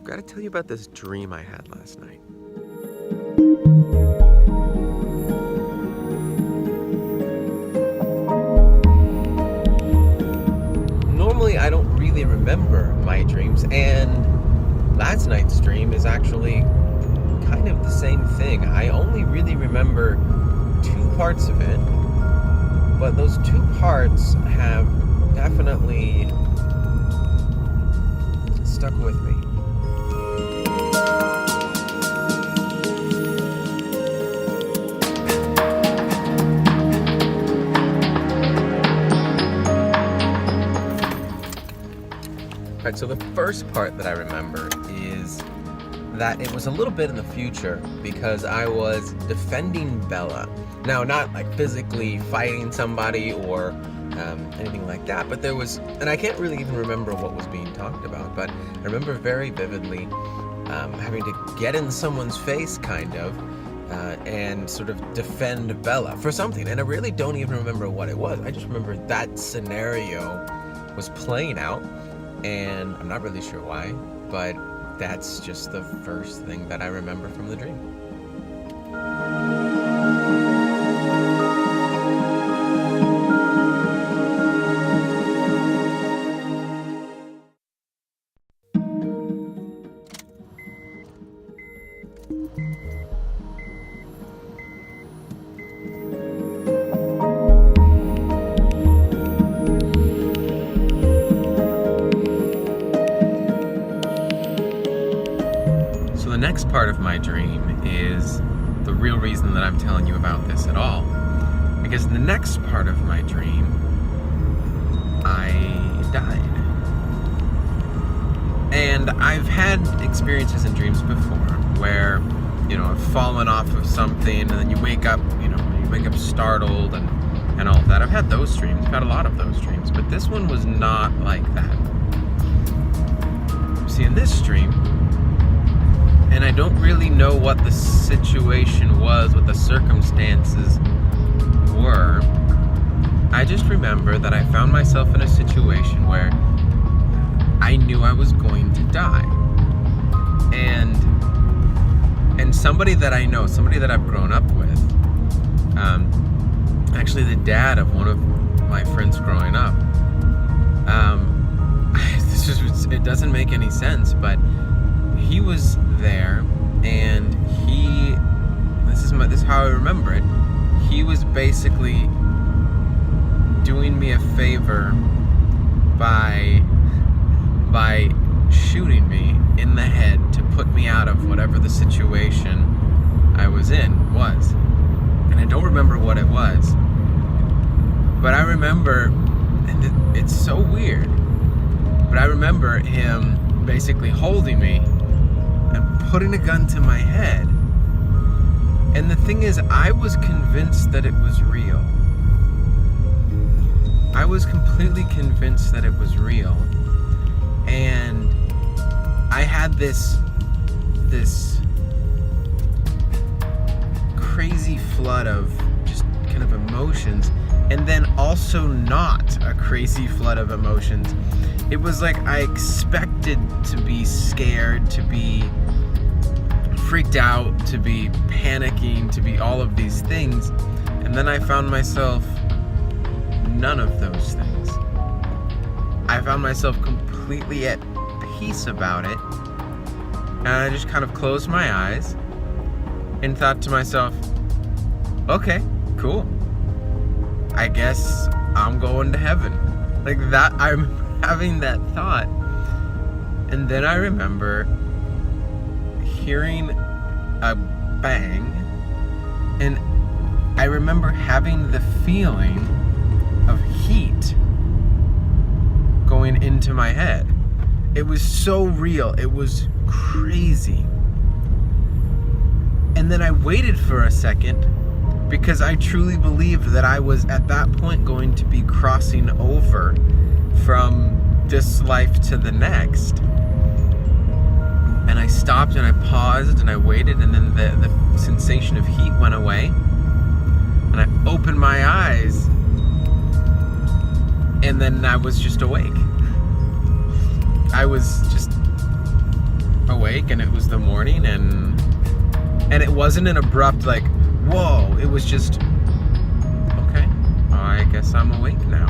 got to tell you about this dream I had last night. Normally, I don't really remember my dreams, and last night's dream is actually kind of the same thing. I only really remember two parts of it, but those two parts have definitely stuck with me. Right, so the first part that I remember is that it was a little bit in the future because I was defending Bella. Now, not like physically fighting somebody or anything like that, but there was, and I can't really even remember what was being talked about, but I remember very vividly having to get in someone's face, kind of, and sort of defend Bella for something. And I really don't even remember what it was. I just remember that scenario was playing out, and I'm not really sure why, but that's just the first thing that I remember from the dream. So the next part of my dream is the real reason that I'm telling you about this at all. Because in the next part of my dream, I died. And I've had experiences in dreams before where, I've fallen off of something and then you wake up, startled and all of that. I've had those dreams. I've had a lot of those dreams. But this one was not like that. See, in this dream, and I don't really know what the situation was, what the circumstances were. I just remember that I found myself in a situation where I knew I was going to die. And somebody that I know, somebody that I've grown up with, actually the dad of one of my friends growing up, it doesn't make any sense, but he was there, and this is how I remember it. He was basically doing me a favor by shooting me in the head to put me out of whatever the situation I was in was. And I don't remember what it was, but I remember, and it's so weird, but I remember him basically holding me and putting a gun to my head. And the thing is, I was convinced that it was real. I was completely convinced that it was real. And I had this crazy flood of just kind of emotions, and then also not a crazy flood of emotions. It was like I expected to be scared, to be freaked out, to be panicking, to be all of these things. And then I found myself none of those things. I found myself completely at peace about it. And I just kind of closed my eyes and thought to myself, okay, cool. I guess I'm going to heaven. Like that, I remember having that thought. And then I remember hearing a bang, and I remember having the feeling of heat going into my head. It was so real. It was crazy. And then I waited for a second because I truly believed that I was at that point going to be crossing over from this life to the next. And I stopped and I paused and I waited, and then the sensation of heat went away. And I opened my eyes, and then I was just awake. I was just awake. awake and it was the morning, and it wasn't an abrupt like, whoa. It was just, okay, I guess I'm awake now.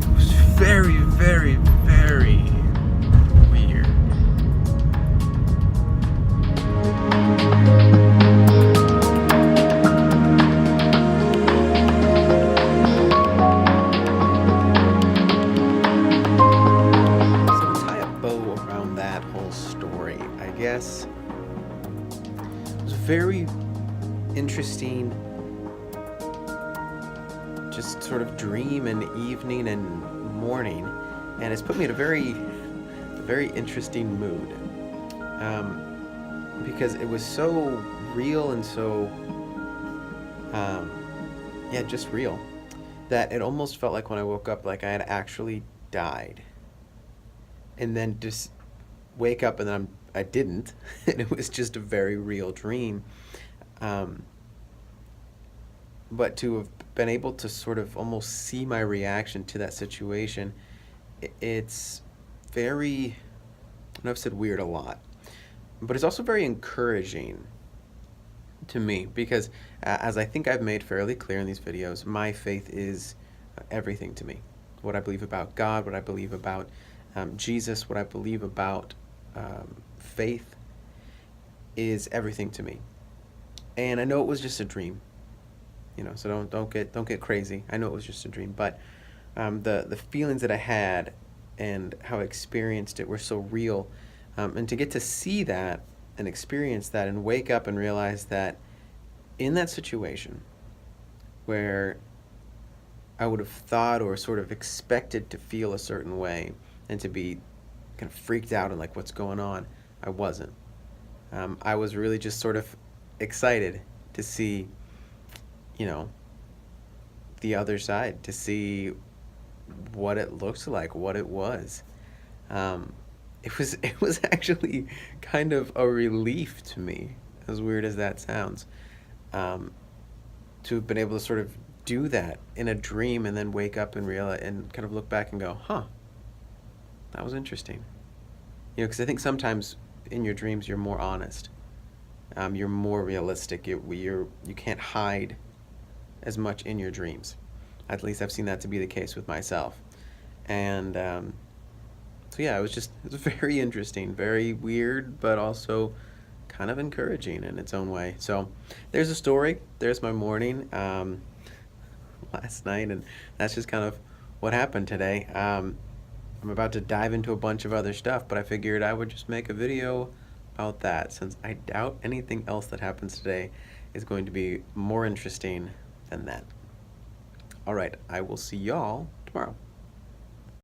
It was very, very, very weird. So to tie a bow around that whole story, I guess it was very interesting, just sort of dream and evening and morning, and it's put me in a very interesting mood, because it was so real and so yeah, just real, that it almost felt like when I woke up like I had actually died, and then just wake up and then I didn't and it was just a very real dream. But to have been able to sort of almost see my reaction to that situation, it's very, I know I've said weird a lot, but it's also very encouraging to me, because as I think I've made fairly clear in these videos, my faith is everything to me. What I believe about God, what I believe about Jesus, what I believe about faith is everything to me. And I know it was just a dream, so don't get crazy. I know it was just a dream, but the feelings that I had and how I experienced it were so real, and to get to see that and experience that and wake up and realize that in that situation where I would have thought or sort of expected to feel a certain way and to be kind of freaked out and like, what's going on, I wasn't. I was really just sort of excited to see, the other side, to see what it looked like, what it was. It was actually kind of a relief to me, as weird as that sounds, to have been able to sort of do that in a dream and then wake up and realize and kind of look back and go, huh, that was interesting. Because I think sometimes in your dreams you're more honest, you're more realistic. You can't hide as much in your dreams. At least I've seen that to be the case with myself. And so yeah, it was very interesting, very weird, but also kind of encouraging in its own way. So there's a story. There's my morning last night, and that's just kind of what happened today. I'm about to dive into a bunch of other stuff, but I figured I would just make a video about that, since I doubt anything else that happens today is going to be more interesting than that. All right, I will see y'all tomorrow.